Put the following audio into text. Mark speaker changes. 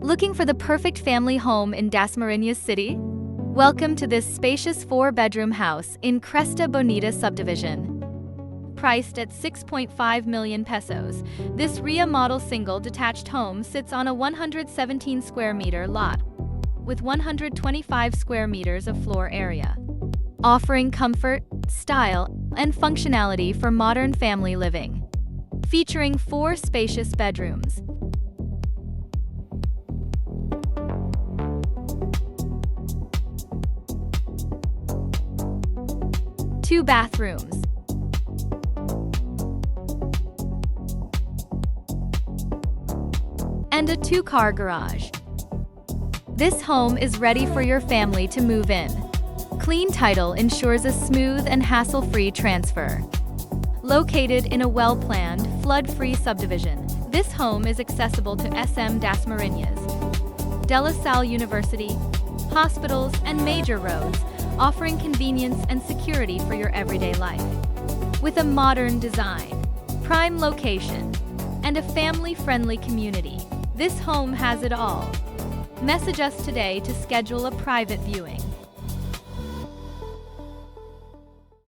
Speaker 1: Looking for the perfect family home in Dasmariñas City? Welcome to this spacious 4-bedroom house in Cresta Bonita Subdivision. Priced at 6.5 million pesos, this RIA model single-detached home sits on a 117 square meter lot with 125 square meters of floor area, offering comfort, style, and functionality for modern family living. Featuring 4 spacious bedrooms, 2 bathrooms, and a 2-car garage. This home is ready for your family to move in. Clean title ensures a smooth and hassle-free transfer. Located in a well-planned, flood-free subdivision, this home is accessible to SM Dasmariñas, Salle University, hospitals, and major roads, offering convenience and security for your everyday life. With a modern design, prime location, and a family-friendly community, this home has it all. Message us today to schedule a private viewing.